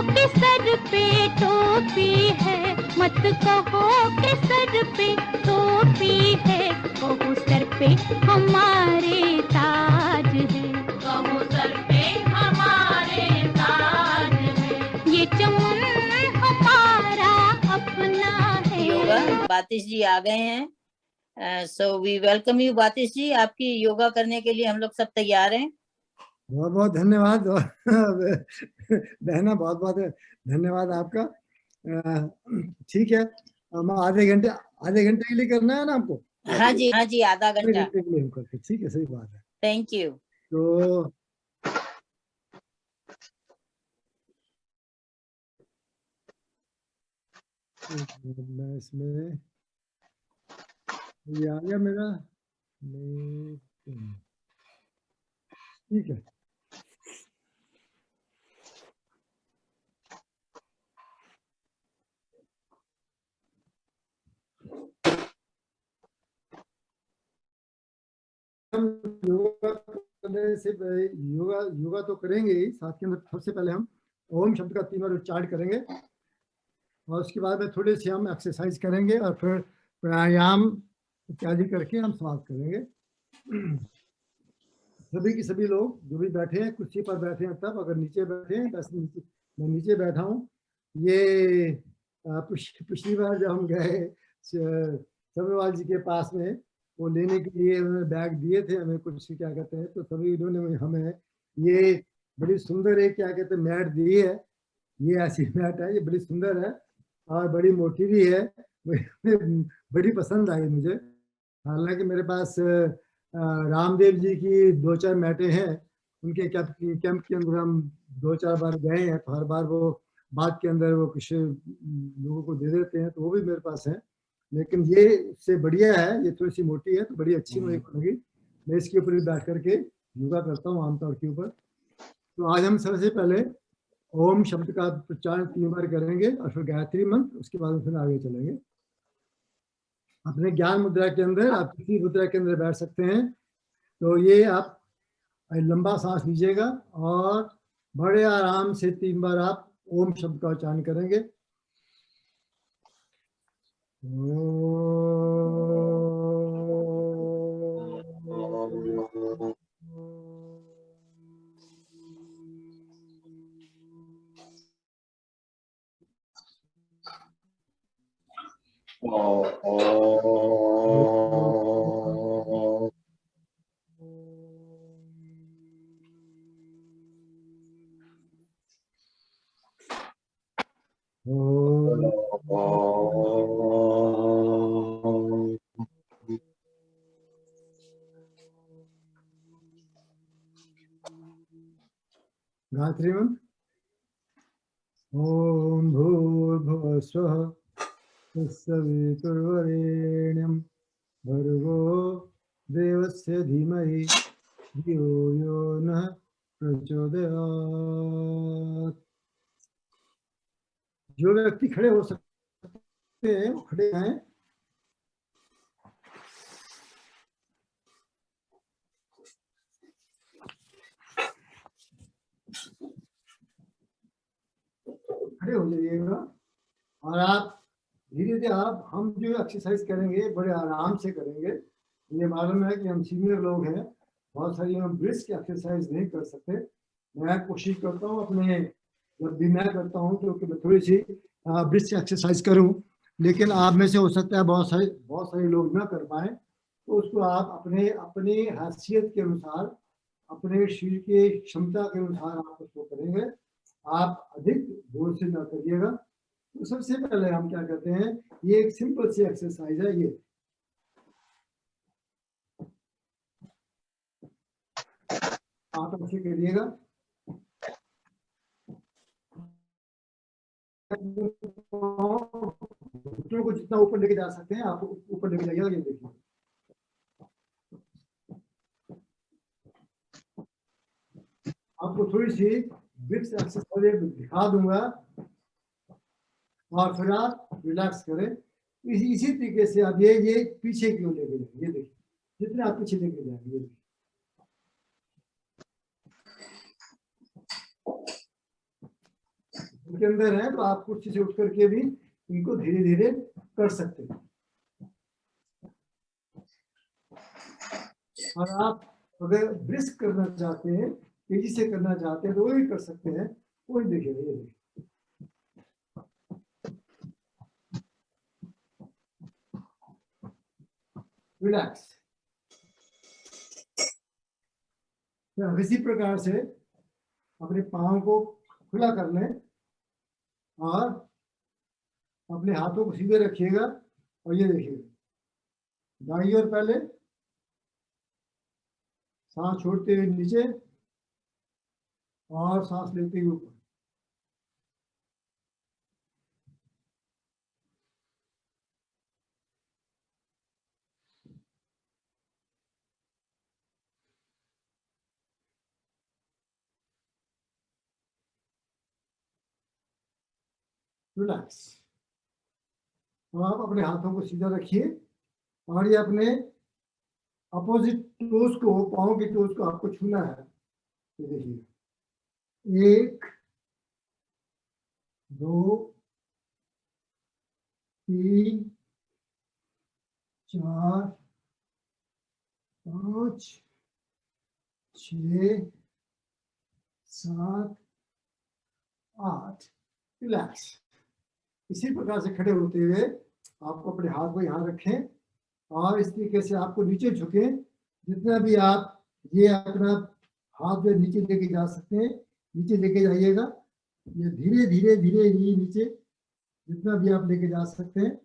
कि सर पे टोपी है, मत कहो कि सर पे टोपी है, कहो सर पे हमारे ताज है, कहो सर पे हमारे ताज है, ये चमन हमारा अपना है। योगा बातिश जी आ गए हैं, सो वी वेलकम यू बातिश जी। आपकी योगा करने के लिए हम लोग सब तैयार हैं। बहुत बहुत धन्यवाद बहना, बहुत बहुत धन्यवाद आपका। ठीक है, हम आधे घंटे के लिए करना है ना आपको? हाँ जी, हाँ जी, आधा घंटा। घंटे के लिए हम करते, ठीक है, सही बात है। Thank you. तो मैं इसमें ये आ गया मेरा, ठीक है। हम योगा करने से योगा तो करेंगे ही, साथ के अंदर सबसे पहले हम ओम शब्द का 3 बार उच्चारण करेंगे और उसके बाद में थोड़ी सी हम एक्सरसाइज करेंगे और फिर प्राणायाम इत्यादि करके हम समाप्त करेंगे। सभी के सभी लोग जो भी बैठे हैं, कुर्सी पर बैठे हैं, तब अगर नीचे बैठे हैं, बस मैं नीचे बैठा हूँ। ये पिछली बार जब हम गए सब्रवाल जी के पास में, वो लेने के लिए उन्होंने बैग दिए थे हमें, कुछ क्या कहते हैं, तो सभी इन्होंने हमें ये बड़ी सुंदर एक क्या कहते हैं मैट दी है। ये ऐसी मैट है, ये बड़ी सुंदर है और बड़ी मोटी भी है, बड़ी पसंद आई मुझे। हालांकि मेरे पास रामदेव जी की 2-4 मैटें हैं, उनके कैंप के अंदर हम 2-4 बार गए हैं, तो हर बार वो बाद के अंदर वो कुछ लोगों को दे देते हैं, तो वो भी मेरे पास है। लेकिन ये इससे बढ़िया है, ये थोड़ी सी मोटी है तो बड़ी अच्छी मुझे लगी। मैं इसके ऊपर भी बैठ करके योगा करता हूँ आमतौर के ऊपर। तो आज हम सबसे पहले ओम शब्द का उच्चारण 3 बार करेंगे और फिर गायत्री मंत्र, उसके बाद फिर आगे चलेंगे। अपने ज्ञान मुद्रा के अंदर आप किसी मुद्रा के अंदर बैठ सकते हैं। तो ये आप लंबा सांस लीजिएगा और बड़े आराम से 3 बार आप ओम शब्द का उच्चारण करेंगे। गायत्री मंत्र। ओम भूर्भुवः स्वः तत्सवितुर्वरेण्यं भर्गो देवस्य धीमहि धियो यो नः प्रचोदयात्। जो व्यक्ति खड़े हो सकते हैं वो खड़े हैं। खड़े हो जाइएगा और आप धीरे धीरे हम जो एक्सरसाइज करेंगे बड़े आराम से करेंगे। ये मालूम है कि हम सीनियर लोग हैं, बहुत सारी हम ब्रिस्क एक्सरसाइज नहीं कर सकते। मैं कोशिश करता हूँ अपने, जब भी मैं करता हूँ क्योंकि मैं थोड़ी सी ब्रिस्क एक्सरसाइज करूँ, लेकिन आप में से हो सकता है बहुत सारे लोग ना कर पाए, तो उसको आप अपने अपनी हैसियत के अनुसार, अपने शरीर की क्षमता के अनुसार आप उसको करेंगे। आप अधिक जोर से ना करिएगा। तो सबसे पहले हम क्या करते हैं, ये एक सिंपल सी एक्सरसाइज है। ये आप ऐसे करिएगा, घुटनों को जितना ऊपर लेके जा सकते हैं आप ऊपर लेके जाइएगा। ये देखिए, आपको थोड़ी सी ब्रिक्स एक्सरसाइज दिखा दूंगा और फिर आप रिलैक्स करें। इसी तरीके से आप ये पीछे की ओर लेके जाएंगे। ये देखिए, जितने आप पीछे लेके जाएंगे, के अंदर है, तो आप कुर्सी से उठ करके भी इनको धीरे धीरे कर सकते हैं। और आप अगर ब्रिस्क करना चाहते हैं, तेजी से करना चाहते हैं, तो वो भी कर सकते हैं। कोई देखिए, ये देखिए, रिलैक्स। तो इसी प्रकार से अपने पाँव को खुला कर लें और अपने हाथों को सीधे रखिएगा। और ये देखिएगा, दाईं ओर पहले सांस छोड़ते हुए नीचे और सांस लेते हुए ऊपर। रिलैक्स। तो आप अपने हाथों को सीधा रखिए और ये अपने अपोजिट टोज को, पाँव के टोज को आपको छूना है। ये देखिए, 1 2 3 4 5 6 7 8। रिलैक्स। इसी प्रकार से खड़े होते हुए आपको अपने हाथ को यहाँ रखें और इस तरीके से आपको नीचे झुकें। जितना भी आप ये अपना हाथ जो नीचे लेके जा सकते हैं, नीचे लेके जाइएगा। ये धीरे धीरे धीरे ही नीचे जितना भी आप लेके जा सकते हैं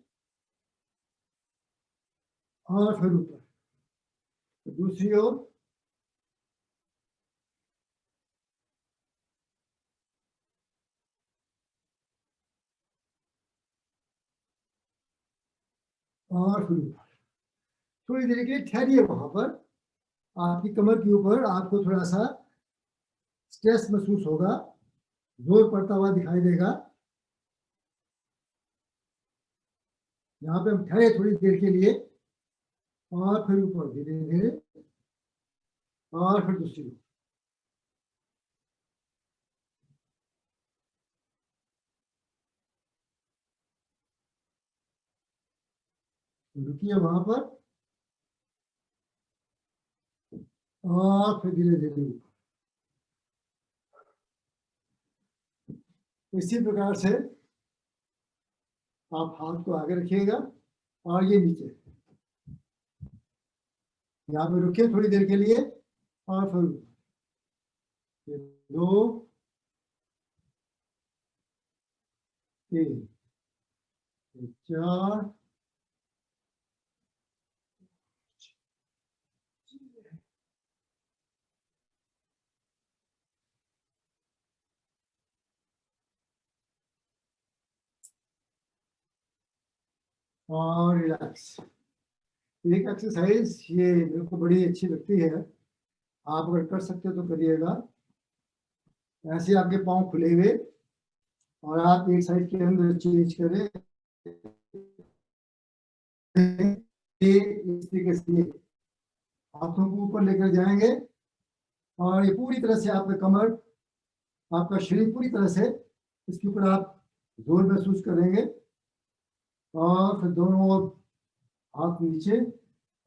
और फिर ऊपर। तो दूसरी ओर, और फिर ऊपर। थोड़ी देर के लिए ठहरिए वहां पर। आपकी कमर के ऊपर आपको थोड़ा सा स्ट्रेस महसूस होगा, जोर पड़ता हुआ दिखाई देगा। यहाँ पे हम ठहरे थोड़ी देर के लिए और फिर ऊपर धीरे धीरे और फिर दूसरी ओर। रुकिए वहां पर और फिर धीरे धीरे ऊपर। इसी प्रकार से आप हाथ को आगे रखिएगा और ये नीचे। यहाँ पे रुकिए थोड़ी देर के लिए और फिर 2 3 4 और रिलैक्स। एक एक्सरसाइज ये मेरे को बड़ी अच्छी लगती है, आप अगर कर सकते हो तो करिएगा। ऐसे आपके पाँव खुले हुए और आप एक साइड के अंदर चेंज करें। इस तरीके से हाथों को ऊपर लेकर जाएंगे और ये पूरी तरह से आपका कमर, आपका शरीर पूरी तरह से इसके ऊपर आप जोर महसूस करेंगे। और फिर दोनों ओर हाथ नीचे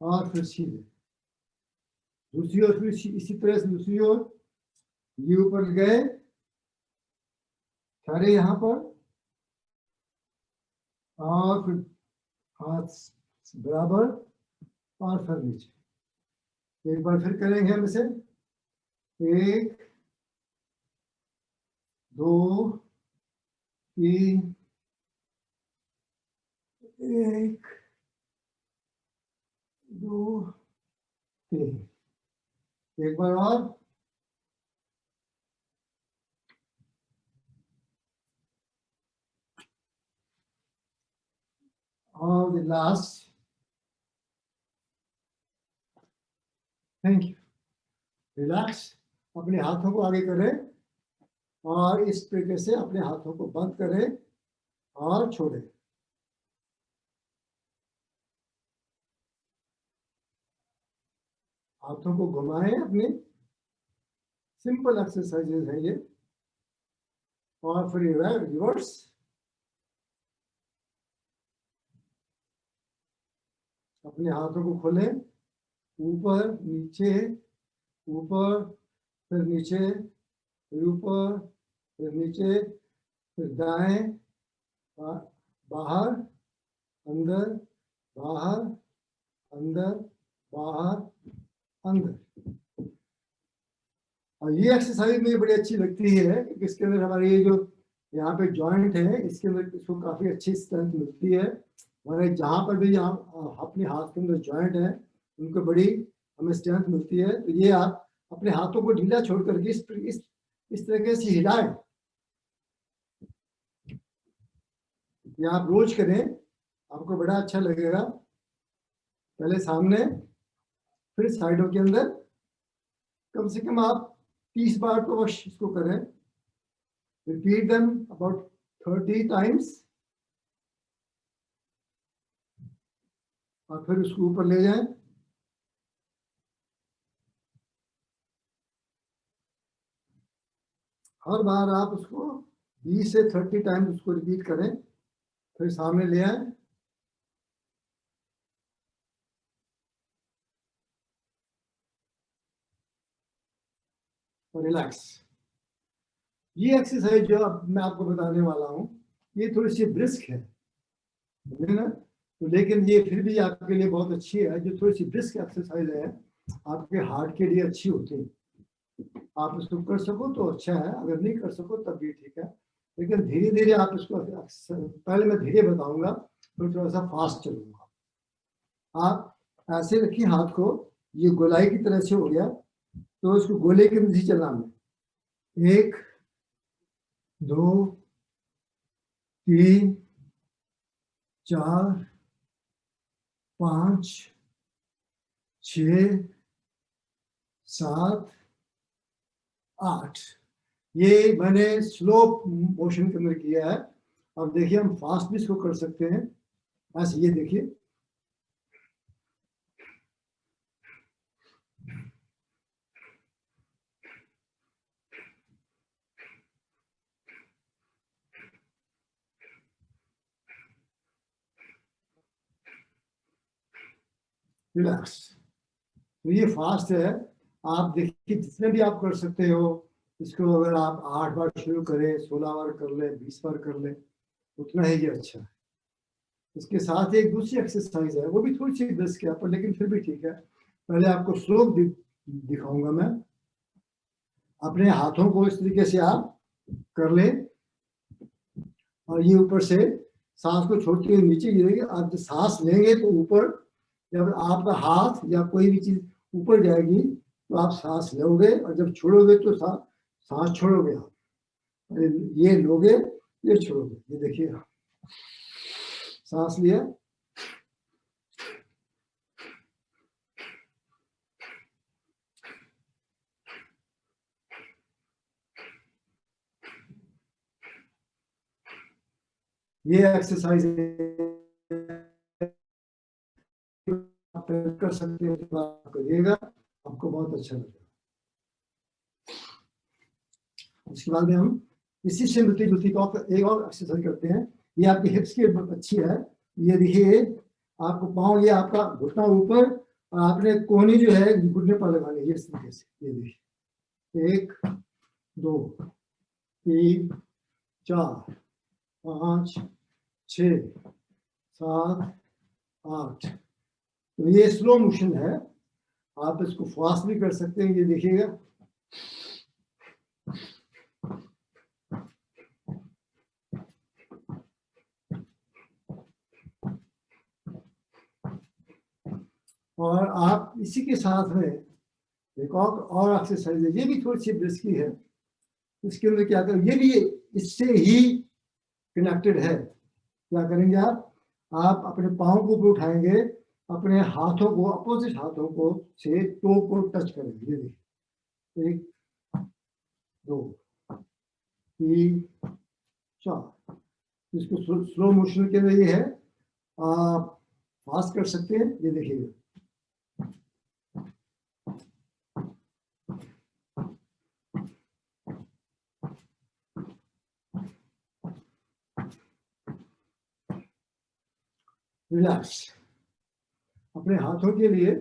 और फिर सीधे। दूसरी ओर फिर इसी तरह से दूसरी ओर ये ऊपर गए, ठहरे यहाँ पर और फिर हाथ बराबर और फिर नीचे। एक बार फिर करेंगे हम इसे। 1 2 3 1 2 3। एक बार और the last. Thank you. Relax. अपने हाथों को आगे करें और इस तरीके से अपने हाथों को बंद करें और छोड़ें। हाथों को घुमाएं। अपने सिंपल एक्सरसाइजेज है ये। और फिर रिवर्स, अपने हाथों को खोलें, ऊपर नीचे, ऊपर फिर नीचे, फिर ऊपर फिर नीचे, फिर दाएं बाहर अंदर, बाहर अंदर, बाहर अंदर। और ये एक्सरसाइज मुझे बड़ी अच्छी लगती है कि इसके अंदर हमारे ये जो यहाँ पे जॉइंट है इसके अंदर इसको काफी अच्छी स्ट्रेंथ मिलती है। और जहाँ पर भी यहाँ अपने हाथ के अंदर जॉइंट है उनको बड़ी हमें स्ट्रेंथ मिलती है। तो ये आप अपने हाथों को ढीला छोड़ करके इस तरीके से हिलाएं। ये आप रोज करें, आपको बड़ा अच्छा लगेगा। पहले सामने फिर साइडों के अंदर, कम से कम आप 30 बार तो बस इसको करें। रिपीट देम अबाउट 30 टाइम्स और फिर उसको ऊपर ले जाएं। हर बार आप उसको 20 से 30 टाइम्स उसको रिपीट करें, फिर सामने ले आए। और रिलैक्स। ये एक्सरसाइज जो अब मैं आपको बताने वाला हूँ ये थोड़ी सी ब्रिस्क है ना, तो लेकिन ये फिर भी आपके लिए बहुत अच्छी है। जो थोड़ी सी ब्रिस्क एक्सरसाइज है आपके हार्ट के लिए अच्छी होती है। आप इसको कर सको तो अच्छा है, अगर नहीं कर सको तब भी ठीक है। लेकिन धीरे धीरे आप इसको, पहले मैं धीरे बताऊंगा फिर थोड़ा सा फास्ट चलूंगा। आप ऐसे रखिए हाथ को, ये गोलाई की तरह से हो गया, तो इसको गोले के नीचे चलना है। 1 2 3 4 5 6 7 8। ये मैंने स्लो मोशन के अंदर किया है। अब देखिए हम फास्ट भी इसको कर सकते हैं। ऐसे ये देखिए, रिलैक्स। तो ये फास्ट है। आप देखिए जितने भी आप कर सकते हो इसको, अगर आप 8 बार शुरू करें, 16 बार कर ले, 20 बार कर ले, उतना ही ये अच्छा है। इसके साथ एक दूसरी एक्सरसाइज है, वो भी थोड़ी सी रिस्क है पर लेकिन फिर भी ठीक है। पहले आपको स्लो दिखाऊंगा मैं। अपने हाथों को इस तरीके से आप कर ले और ये ऊपर से सांस को छोड़ते हुए नीचे गिरेगी। आप जब सांस लेंगे तो ऊपर, जब आपका हाथ या कोई भी चीज ऊपर जाएगी तो आप सांस लोगे, और जब छोड़ोगे तो सांस छोड़ोगे। आप ये लोगे, ये छोड़ोगे। ये देखिए, सांस लिया, ये एक्सरसाइज आप कर सकते हैं, तो आप करिएगा, आपको बहुत अच्छा लगेगा। उसके बाद में हम इसी से मिलती जुलती एक और एक्सरसाइज करते हैं। ये आपकी हिप्स की अच्छी है। ये देखिए, आपको पाँव, ये आपका घुटना ऊपर और आपने कोहनी जो है घुटने पर लगानी है इस तरीके से। ये देखिए, 1 2 3 4 5 6 7 8। तो ये स्लो मोशन है, आप इसको फास्ट भी कर सकते हैं। ये देखिएगा, और आप इसी के साथ में एक और एक्सरसाइज है, ये भी थोड़ी सी ब्रिस्की है। इसके अंदर क्या करें, ये भी इससे ही कनेक्टेड है। क्या करेंगे आप अपने पाँव को ऊपर उठाएंगे, अपने हाथों को, अपोजिट हाथों को से टो को टच करेंगे। ये देखिए, 1 2 3 4। इसको स्लो मोशन के लिए है, आप फास्ट कर सकते हैं। ये देखिए, रिलैक्स। अपने हाथों के लिए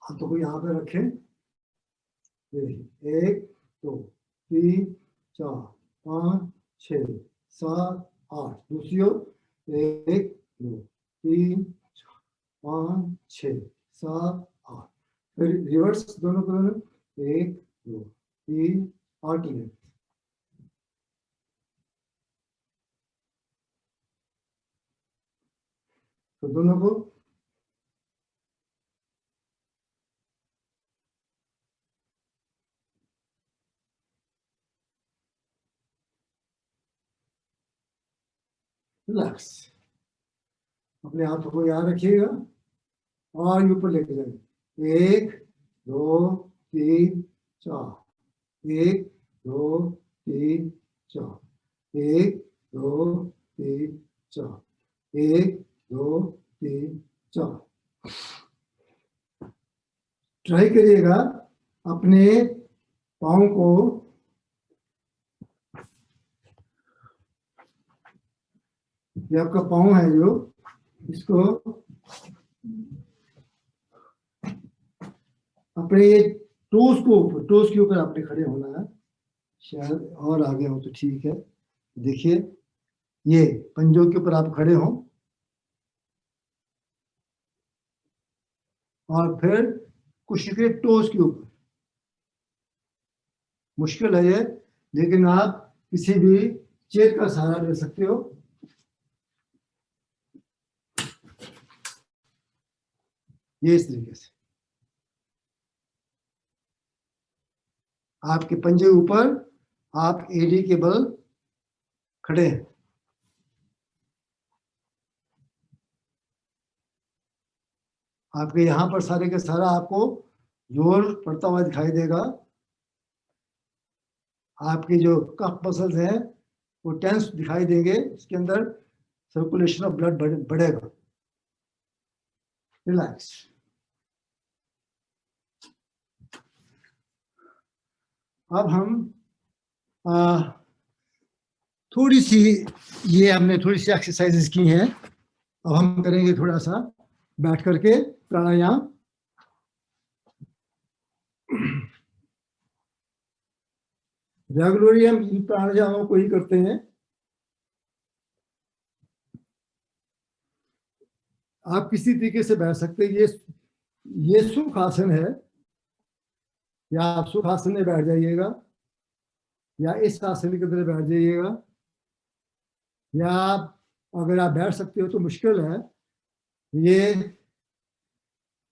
हाथों को यहाँ पे रखें। 1 2 3 4 5 6 7 8। दूसरी ओर 1 2 3 4 5 6 7 8। फिर रिवर्स दोनों को दोनों 1 2 3 ऑल्टरनेट। तो दोनों को रिलैक्स। अपने हाथों को यहाँ रखिएगा और ऊपर लेके जाएंगे। 1 2 3 4। 1 2 3 4। 1 2 3 4। 1 2 3 4। ट्राई करिएगा अपने पाँव को ये आपका पाँव है जो इसको अपने ये टोस के ऊपर आपने खड़े होना है। शायद और आगे हो तो ठीक है। देखिए ये पंजों के ऊपर आप खड़े हो और फिर कुछ के टोस के ऊपर। मुश्किल है ये, लेकिन आप किसी भी चेयर का सहारा ले सकते हो। ये इस तरीके से आपके पंजे ऊपर आप एडी के बल खड़े हैं। आपके यहाँ पर सारे के सारा आपको जोर पड़ता हुआ दिखाई देगा। आपके जो कफ मसल्स हैं वो टेंस दिखाई देंगे। इसके अंदर सर्कुलेशन ऑफ ब्लड बढ़ेगा। रिलैक्स। अब हम थोड़ी सी ये हमने थोड़ी सी एक्सरसाइजेस की हैं। अब हम करेंगे थोड़ा सा बैठ करके प्राणायाम। रेगुलरली हम इन प्राणायामों को ही करते हैं। आप किसी तरीके से बैठ सकते हैं। ये सुख आसन है, या आप सुख आसन में बैठ जाइएगा, या इस आसन के अंदर बैठ जाइएगा, या अगर आप बैठ सकते हो तो मुश्किल है। ये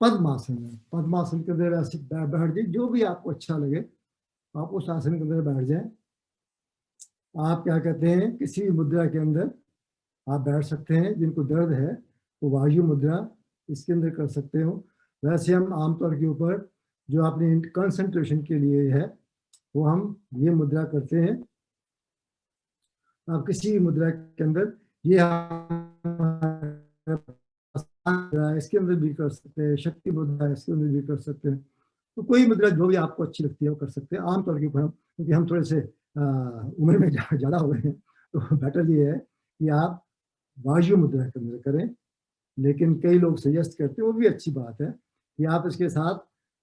पद्मासन है। पद्मासन के अंदर ऐसे बैठ जाइए, जो भी आपको अच्छा लगे आप उस आसन के अंदर बैठ जाएं। आप क्या कहते हैं, किसी भी मुद्रा के अंदर आप बैठ सकते हैं। जिनको दर्द है वो वायु मुद्रा इसके अंदर कर सकते हो। वैसे हम आमतौर के ऊपर जो अपनी कंसंट्रेशन के लिए है वो हम ये मुद्रा करते हैं। आप किसी भी मुद्रा के अंदर ये इसके अंदर भी कर सकते हैं। शक्ति मुद्रा इसके अंदर भी कर सकते हैं। तो कोई मुद्रा जो भी आपको अच्छी लगती है वो कर सकते हैं। आमतौर के ऊपर क्योंकि हम थोड़े से उम्र में ज़्यादा हो गए हैं तो बेटर ये है कि आप वायु मुद्रा के अंदर करें। लेकिन कई लोग सजेस्ट करते हैं, वो भी अच्छी बात है कि आप इसके साथ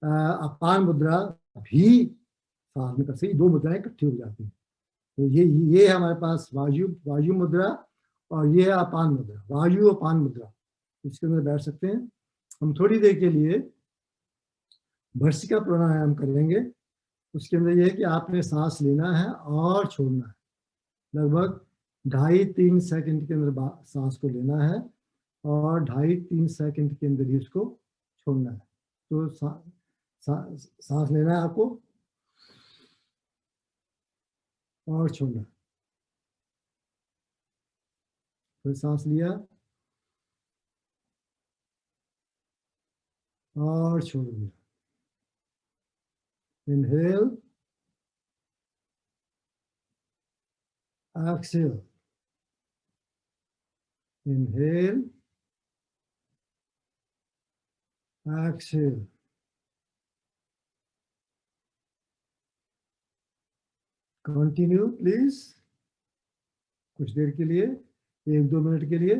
अपान मुद्रा भी साथ में कर सकते। 2 मुद्राएं इकट्ठी हो जाती हैं। तो ये है हमारे पास वायु मुद्रा और ये है अपान मुद्रा। वायु अपान मुद्रा इसके अंदर बैठ सकते हैं। हम थोड़ी देर के लिए भर्सिका प्राणायाम करेंगे। उसके अंदर ये है कि आपने सांस लेना है और छोड़ना है। लगभग 2.5-3 सेकंड के अंदर सांस को लेना है और 2.5-3 सेकंड के अंदर ही उसको छोड़ना है। तो सांस लेना है आपको और छोड़ना। फिर सांस लिया और छोड़ दिया। Inhale, exhale. Inhale, exhale. Continue, please. कुछ देर के लिए, 1-2 मिनट के लिए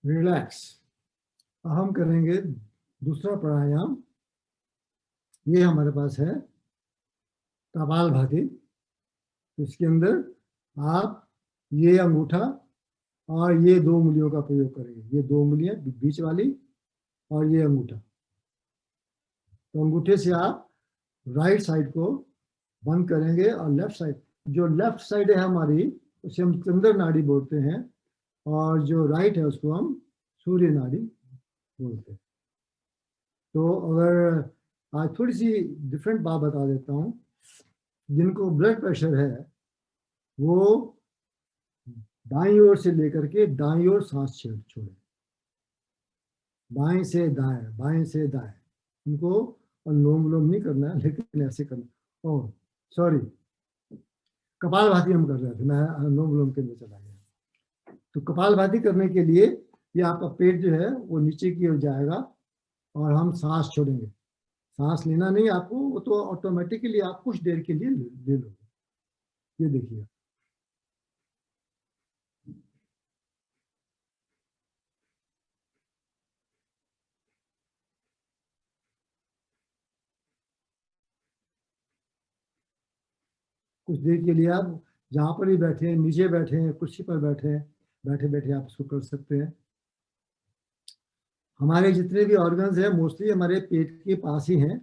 रिलैक्स। अब हम करेंगे दूसरा प्राणायाम। ये हमारे पास है कपालभाति। इसके अंदर आप ये अंगूठा और ये 2 उंगलियों का प्रयोग करेंगे। ये 2 उंगलियां बीच वाली और ये अंगूठा। तो अंगूठे से आप राइट साइड को बंद करेंगे और लेफ्ट साइड, जो लेफ्ट साइड है हमारी, उसे हम चंद्र नाड़ी बोलते हैं, और जो राइट है उसको हम सूर्य नाड़ी बोलते हैं। तो अगर आज थोड़ी सी डिफरेंट बात बता देता हूँ। जिनको ब्लड प्रेशर है वो दाईं ओर से लेकर के दाईं ओर सांस छोड़े, बाएं से दाएं, बाएं से दाएं। उनको अनुलोम विलोम नहीं करना है, लेकिन ऐसे करना। ओह सॉरी, कपालभाति हम कर रहे थे, मैं अनुलोम विलोम के अंदर चला गया। तो कपालभाति करने के लिए ये आपका पेट जो है वो नीचे की ओर जाएगा और हम सांस छोड़ेंगे। सांस लेना नहीं आपको, वो तो ऑटोमेटिकली आप कुछ देर के लिए ले लोगे। ये देखिए, कुछ देर के लिए आप जहाँ पर भी बैठे हैं, नीचे बैठे हैं, कुर्सी पर बैठे हैं, बैठे बैठे आप इसको कर सकते हैं। हमारे जितने भी ऑर्गन्स हैं मोस्टली हमारे पेट के पास ही हैं।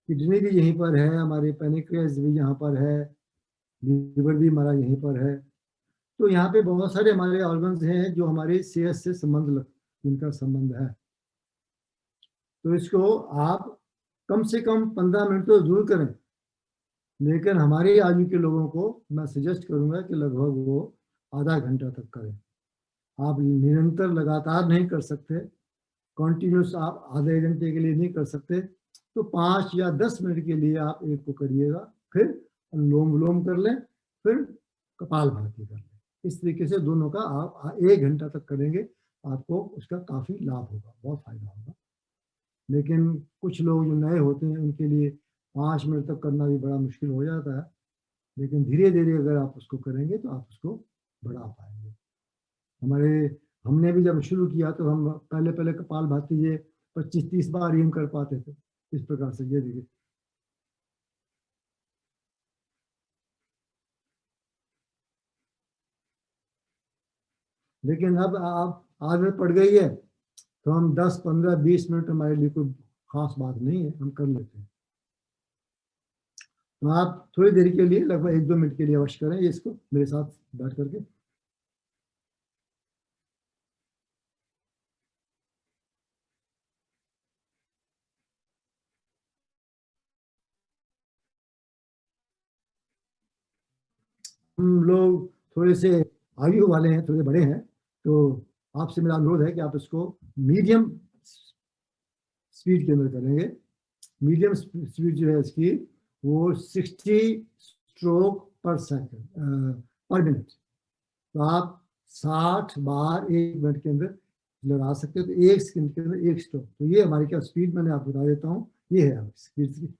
किडनी भी यहीं पर है, हमारे पैनिक्रियास भी यहाँ पर है, लीवर भी हमारा यहीं पर है। तो यहाँ पे बहुत सारे हमारे ऑर्गन्स हैं जो हमारी सेहत से जिनका संबंध है। तो इसको आप कम से कम 15 मिनट तो जरूर करें, लेकिन हमारी आयु के लोगों को मैं सजेस्ट करूंगा कि लगभग वो आधा घंटा तक करें। आप निरंतर लगातार नहीं कर सकते, कॉन्टिन्यूस आप आधे घंटे के लिए नहीं कर सकते, तो 5 या 10 मिनट के लिए आप एक को करिएगा, फिर अनुलोम विलोम कर लें, फिर कपालभाति कर लें। इस तरीके से दोनों का आप 1 घंटा तक करेंगे, आपको उसका काफ़ी लाभ होगा, बहुत फायदा होगा। लेकिन कुछ लोग जो नए होते हैं उनके लिए 5 मिनट तक करना भी बड़ा मुश्किल हो जाता है, लेकिन धीरे धीरे अगर आप उसको करेंगे तो आप उसको बढ़ा पाएंगे। हमने भी जब शुरू किया तो हम पहले कपालभाति ये 25-30 बार ही हम कर पाते थे इस प्रकार से। ये देखिए, लेकिन अब आप आदत पड़ गई है तो हम 10, 15, 20 मिनट हमारे लिए कोई खास बात नहीं है, हम कर लेते हैं। तो आप थोड़ी देर के लिए, लगभग 1-2 मिनट के लिए अवश्य करें इसको मेरे साथ बैठ करके। हम लोग थोड़े से आयु वाले हैं, थोड़े बड़े हैं, तो आपसे मेरा अनुरोध है कि आप इसको मीडियम स्पीड के अंदर करेंगे। मीडियम स्पीड जो है इसकी वो 60 स्ट्रोक पर सेकंड पर मिनट। तो आप 60 बार 1 मिनट के अंदर लगा सकते हो, तो 1 सेकंड के अंदर 1 स्ट्रोक। तो ये हमारी क्या स्पीड, मैंने आपको बता देता हूँ, ये है स्पीड।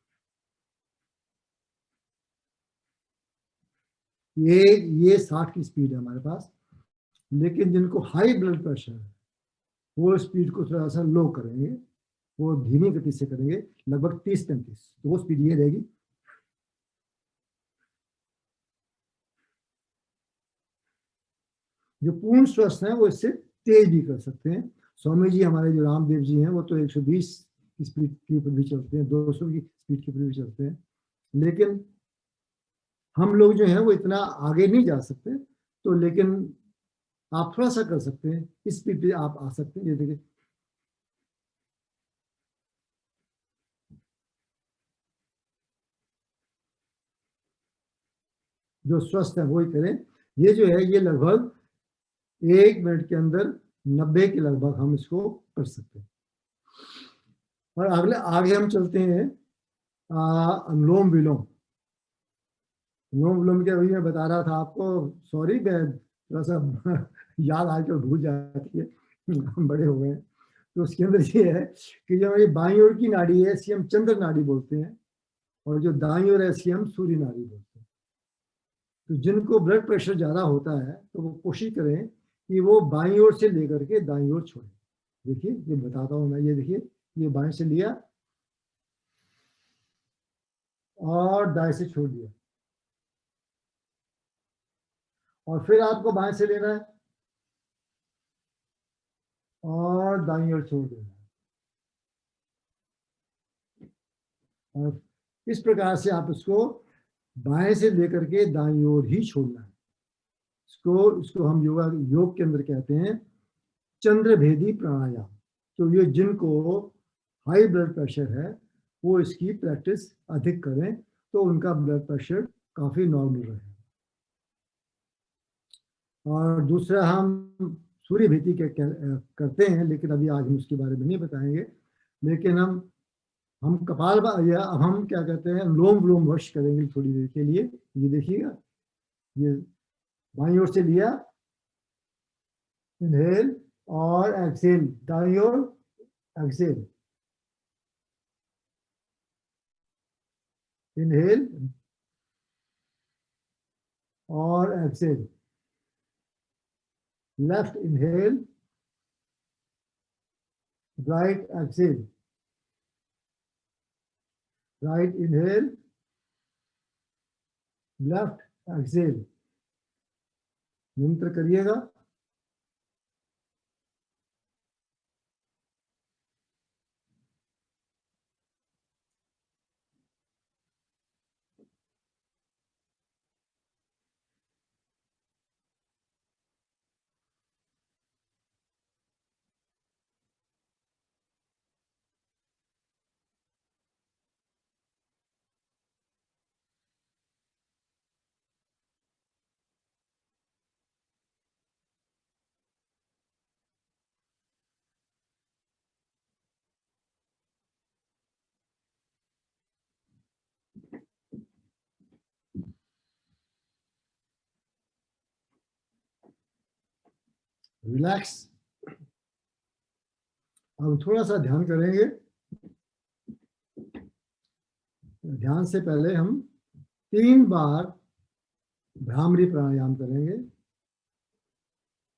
ये 60 की स्पीड है हमारे पास। लेकिन जिनको हाई ब्लड प्रेशर है वो स्पीड को थोड़ा सा लो करेंगे, वो धीमी गति से करेंगे, लगभग 30-35। तो वो स्पीड ये रहेगी। जो पूर्ण स्वस्थ हैं वो इससे तेज भी कर सकते हैं। स्वामी जी हमारे जो रामदेव जी हैं वो तो 120 की स्पीड के ऊपर भी चलते हैं, 200 की स्पीड के ऊपर भी चलते हैं। लेकिन हम लोग जो हैं वो इतना आगे नहीं जा सकते, तो लेकिन आप थोड़ा सा कर सकते हैं, इस स्पीड पे आप आ सकते हैं। ये देखिए, जो स्वस्थ है वही करें। ये जो है ये लगभग 1 मिनट के अंदर 90 के लगभग हम इसको कर सकते हैं। और आगे हम चलते हैं अनुलोम विलोम। अनुलोम विलोम के अभी मैं बता रहा था आपको, सॉरी मैं थोड़ा सा याद आजकल भूल जाती है, हम बड़े हो गए हैं। तो उसके अंदर ये है कि जो हमारी बाईं ओर की नाड़ी है इसकी हम चंद्र नाड़ी बोलते हैं, और जो दाईं ओर है इसकी हम सूर्य नाड़ी बोलते हैं। तो जिनको ब्लड प्रेशर ज़्यादा होता है तो वो कोशिश करें कि वो बाईं ओर से लेकर के दाईं ओर छोड़े। देखिए ये बताता हूं मैं, ये देखिए, ये बाएं से लिया और दाएं से छोड़ दिया, और फिर आपको बाएं से लेना है और दाईं ओर छोड़ देना है। और इस प्रकार से आप इसको बाएं से लेकर के दाईं ओर ही छोड़ना है। इसको हम योग के अंदर कहते हैं चंद्रभेदी प्राणायाम। तो ये जिनको हाई ब्लड प्रेशर है वो इसकी प्रैक्टिस अधिक करें तो उनका ब्लड प्रेशर काफी नॉर्मल रहे। और दूसरा हम सूर्य भीति के करते हैं, लेकिन अभी आज हम उसके बारे में नहीं बताएंगे। लेकिन हम कपाल या अब हम क्या कहते हैं, लोम विलोम वर्ष करेंगे थोड़ी देर के लिए। ये देखिएगा, ये बाईं ओर से लिया, इनहेल और एक्सेल, दाईं ओर एक्सेल, इनहेल और exhale, left inhale, right exhale, right inhale, left exhale. नियंत्रण करिएगा। रिलैक्स। अब थोड़ा सा ध्यान करेंगे। ध्यान से पहले हम 3 बार भ्रामरी प्राणायाम करेंगे।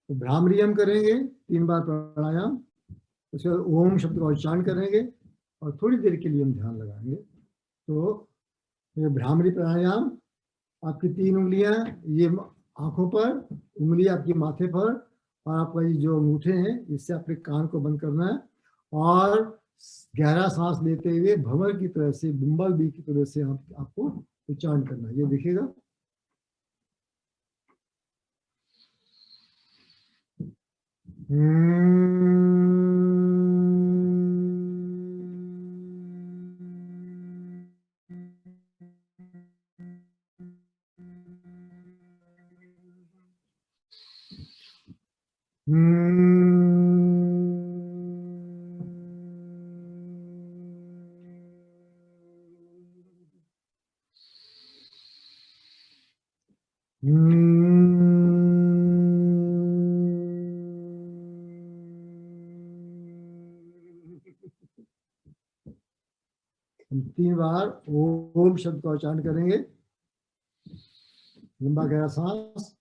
तो भ्रामरी हम करेंगे 3 बार प्राणायाम, उसके बाद ओम शब्द का उच्चारण करेंगे और थोड़ी देर के लिए हम ध्यान लगाएंगे। तो ये भ्रामरी प्राणायाम, आपकी 3 उंगलियां ये आंखों पर, उंगली आपकी माथे पर, और आपका ये जो अंगूठे हैं इससे अपने कान को बंद करना है और गहरा सांस लेते हुए भंवर की तरह से, बुम्बल बी की तरह से आपको उच्चारण करना है। ये देखिएगा। हम 3 बार ओम शब्द का उच्चारण करेंगे। लंबा गहरा सांस।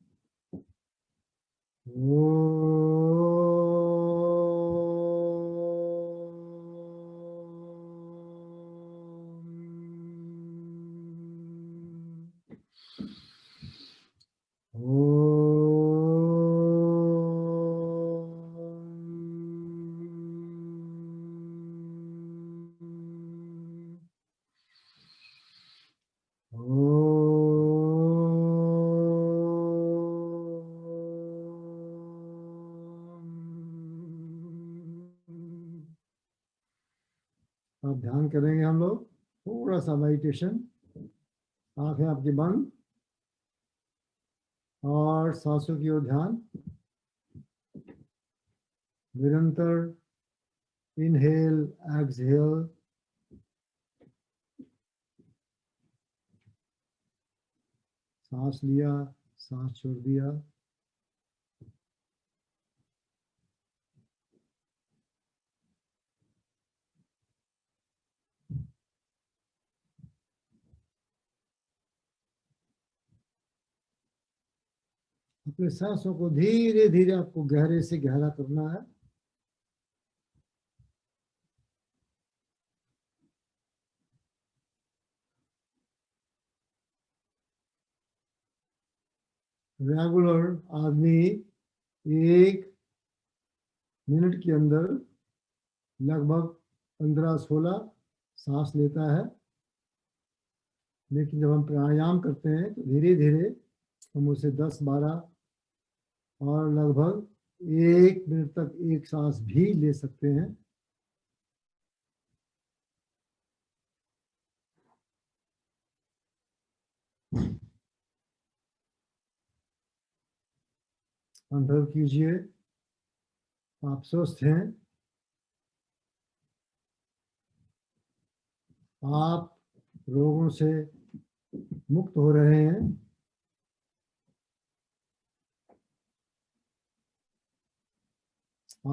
अब ध्यान करेंगे हम लोग, थोड़ा सा मेडिटेशन। आंखें आपकी बंद और सांसों की ओर ध्यान। निरंतर इनहेल एक्सहेल, सांस लिया, सांस छोड़ दिया। अपने सांसों को धीरे धीरे आपको गहरे से गहरा करना है। रेगुलर आदमी 1 मिनट के अंदर लगभग 15-16 सांस लेता है, लेकिन जब हम प्राणायाम करते हैं तो धीरे धीरे हम उसे 10-12 और लगभग 1 मिनट तक एक सांस भी ले सकते हैं। अनुभव कीजिए आप स्वस्थ हैं, आप रोगों से मुक्त हो रहे हैं।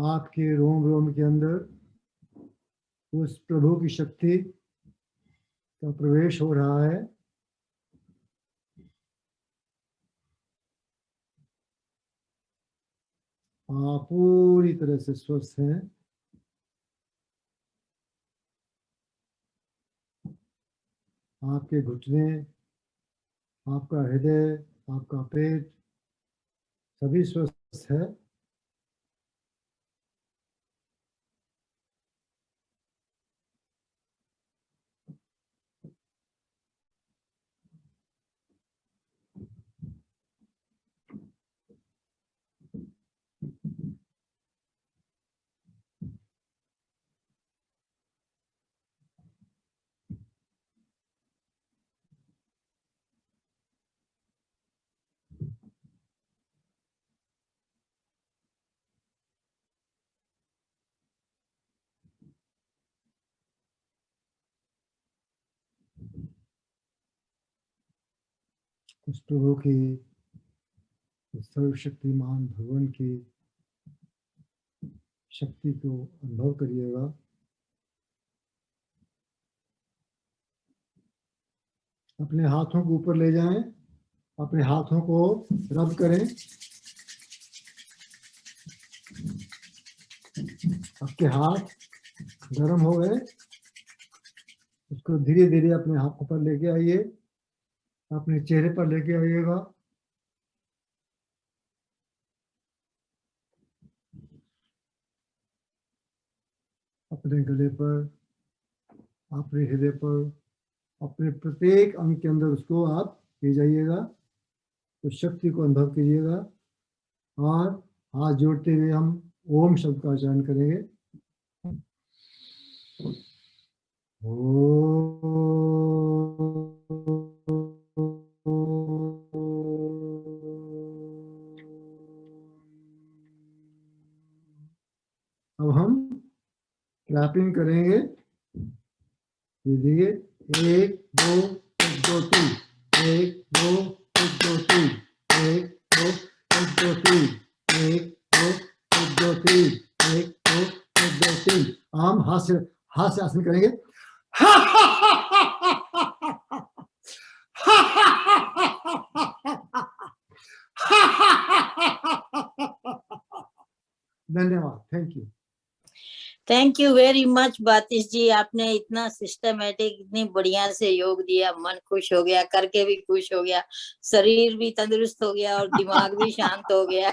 आपके रोम रोम के अंदर उस प्रभु की शक्ति का प्रवेश हो रहा है। आप पूरी तरह से स्वस्थ हैं। आपके घुटने, आपका हृदय, आपका पेट सभी स्वस्थ है। उस प्रभु की, सर्वशक्तिमान भगवान की शक्ति को अनुभव करिएगा। अपने हाथों को ऊपर ले जाएं, अपने हाथों को रब करें। आपके हाथ गर्म हो गए, उसको धीरे धीरे अपने हाथों पर लेके आइए, अपने चेहरे पर लेके आइएगा। अपने गले पर, अपने हृदय पर, अपने प्रत्येक अंग के अंदर उसको आप ले जाइएगा, उस शक्ति को अनुभव कीजिएगा। और हाथ जोड़ते हुए हम ओम शब्द का उच्चारण करेंगे। अब हम क्लैपिंग करेंगे। ये देखिए, 1 2 1 2 3, 1 2 1 2 3, 1 2 1 2 3, 1 2 1 2 3, 1 2 1 2 3। हम हाथ से आसन करेंगे। धन्यवाद, thank you. Thank you very much Batish ji, आपने इतना सिस्टमेटिक, इतनी बढ़िया से योग दिया, मन खुश हो गया, करके भी खुश हो गया, शरीर भी तंदुरुस्त हो गया और दिमाग भी शांत हो गया।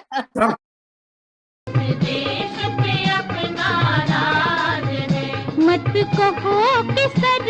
मत कहो कि सर